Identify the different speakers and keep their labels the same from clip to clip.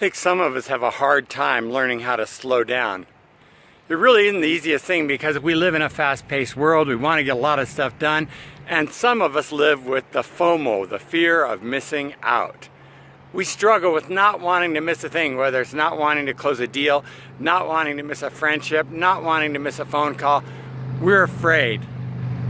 Speaker 1: think some of us have a hard time learning how to slow down. It really isn't the easiest thing because we live in a fast-paced world. We want to get a lot of stuff done. And some of us live with the FOMO, the fear of missing out. We struggle with not wanting to miss a thing, whether it's not wanting to close a deal, not wanting to miss a friendship, not wanting to miss a phone call. We're afraid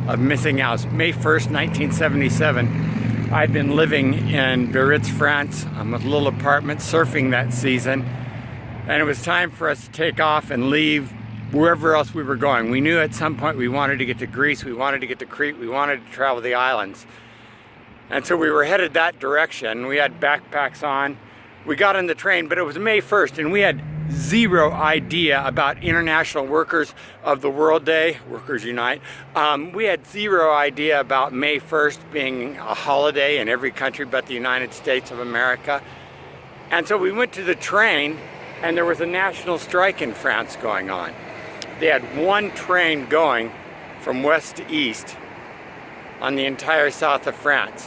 Speaker 1: of missing out. May 1st, 1977. I'd been living in Biarritz, France, with a little apartment, surfing that season, and it was time for us to take off and leave wherever else we were going. We knew at some point we wanted to get to Greece, we wanted to get to Crete, we wanted to travel the islands. And so we were headed that direction. We had backpacks on. We got on the train, but it was May 1st, and we had zero idea about International Workers of the World Day, Workers Unite. We had zero idea about May 1st being a holiday in every country but the United States of America. And so we went to the train, and there was a national strike in France going on. They had one train going from west to east on the entire south of France,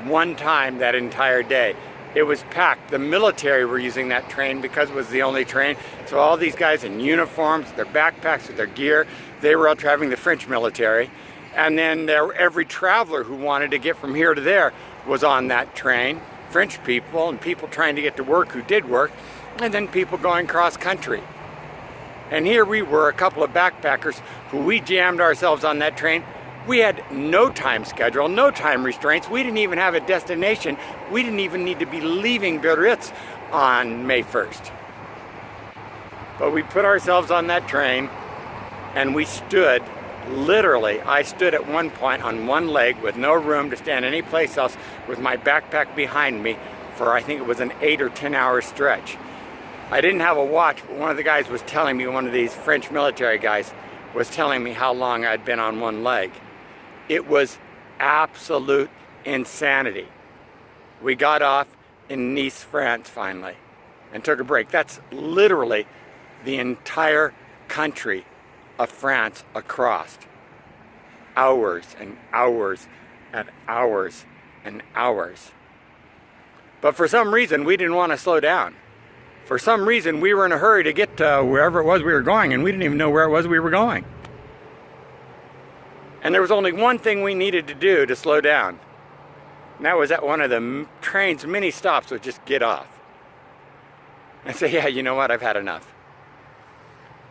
Speaker 1: one time that entire day. It was packed. The military were using that train because it was the only train. So all these guys in uniforms, their backpacks with their gear, they were all traveling, the French military. And then every traveler who wanted to get from here to there was on that train. French people and people trying to get to work who did work, and then people going cross country. And here we were, a couple of backpackers who we jammed ourselves on that train. We had no time schedule, no time restraints. We didn't even have a destination. We didn't even need to be leaving Biarritz on May 1st. But we put ourselves on that train and we stood, literally, I stood at one point on one leg with no room to stand anyplace else with my backpack behind me for I think it was an 8 or 10 hour stretch. I didn't have a watch, but one of the guys was telling me, one of these French military guys was telling me how long I'd been on one leg. It was absolute insanity. We got off in Nice, France finally, and took a break. That's literally the entire country of France across. Hours and hours and hours and hours. But for some reason, we didn't want to slow down. For some reason, we were in a hurry to get to wherever it was we were going, and we didn't even know where it was we were going. And there was only one thing we needed to do to slow down. And that was at one of the train's many stops was just get off. And say, yeah, you know what, I've had enough.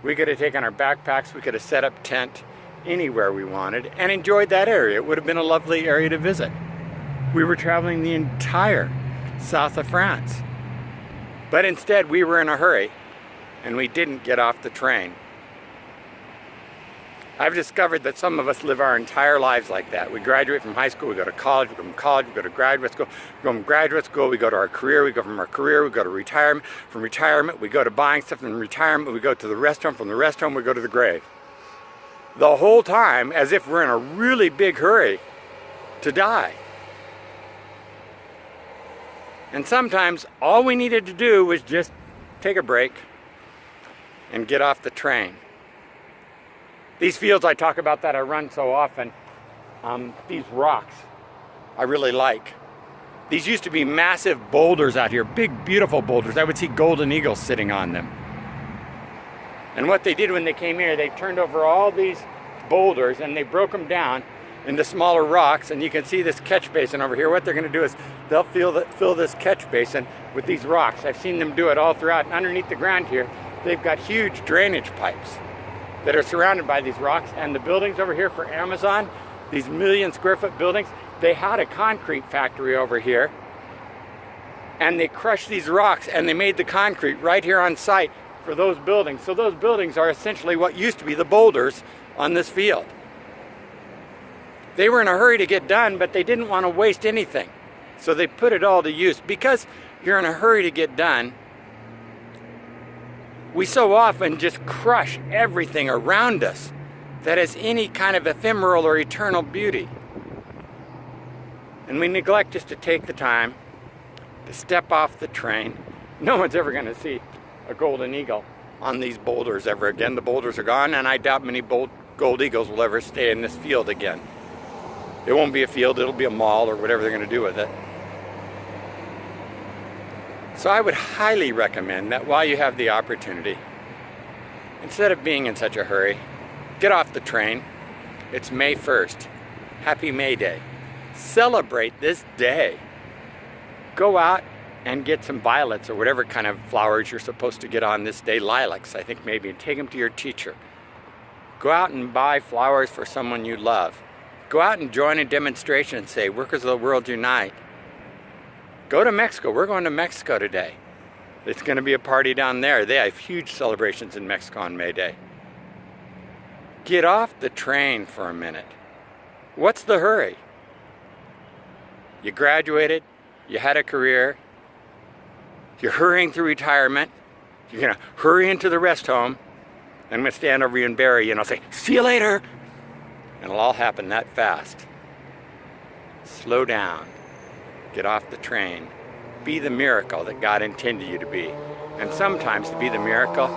Speaker 1: We could have taken our backpacks, we could have set up tent anywhere we wanted and enjoyed that area. It would have been a lovely area to visit. We were traveling the entire south of France. But instead we were in a hurry and we didn't get off the train. I've discovered that some of us live our entire lives like that. We graduate from high school, we go to college, we go from college, we go to graduate school. We go from graduate school, we go to our career, we go from our career, we go to retirement. From retirement, we go to buying stuff. From retirement, we go to the rest home. From the rest home, we go to the grave. The whole time as if we're in a really big hurry to die. And sometimes all we needed to do was just take a break and get off the train. These fields I talk about that I run so often, these rocks I really like. These used to be massive boulders out here, big beautiful boulders. I would see golden eagles sitting on them. And what they did when they came here, they turned over all these boulders and they broke them down into smaller rocks, and you can see this catch basin over here. What they're going to do is they'll fill this catch basin with these rocks. I've seen them do it all throughout, and underneath the ground here, they've got huge drainage pipes that are surrounded by these rocks. And the buildings over here for Amazon, these 1 million square foot buildings, they had a concrete factory over here, and they crushed these rocks and they made the concrete right here on site for those buildings. So those buildings are essentially what used to be the boulders on this field. They were in a hurry to get done, but they didn't want to waste anything. So they put it all to use. Because you're in a hurry to get done, we so often just crush everything around us that has any kind of ephemeral or eternal beauty. And we neglect just to take the time to step off the train. No one's ever going to see a golden eagle on these boulders ever again. The boulders are gone, and I doubt many gold eagles will ever stay in this field again. It won't be a field, it'll be a mall or whatever they're going to do with it. So I would highly recommend that while you have the opportunity, instead of being in such a hurry, get off the train. It's May 1st. Happy May Day. Celebrate this day. Go out and get some violets or whatever kind of flowers you're supposed to get on this day. Lilacs, I think maybe. And take them to your teacher. Go out and buy flowers for someone you love. Go out and join a demonstration and say, workers of the world unite. Go to Mexico. We're going to Mexico today. It's going to be a party down there. They have huge celebrations in Mexico on May Day. Get off the train for a minute. What's the hurry? You graduated. You had a career. You're hurrying through retirement. You're going to hurry into the rest home. I'm going to stand over you and bury you and I'll say, see you later. And it'll all happen that fast. Slow down. Get off the train. Be the miracle that God intended you to be. And sometimes to be the miracle,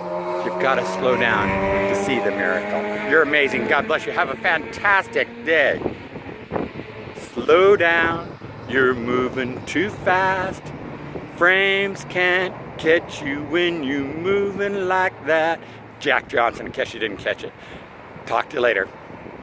Speaker 1: you've got to slow down to see the miracle. You're amazing. God bless you. Have a fantastic day. Slow down. You're moving too fast. Frames can't catch you when you're moving like that. Jack Johnson, in case you didn't catch it. Talk to you later.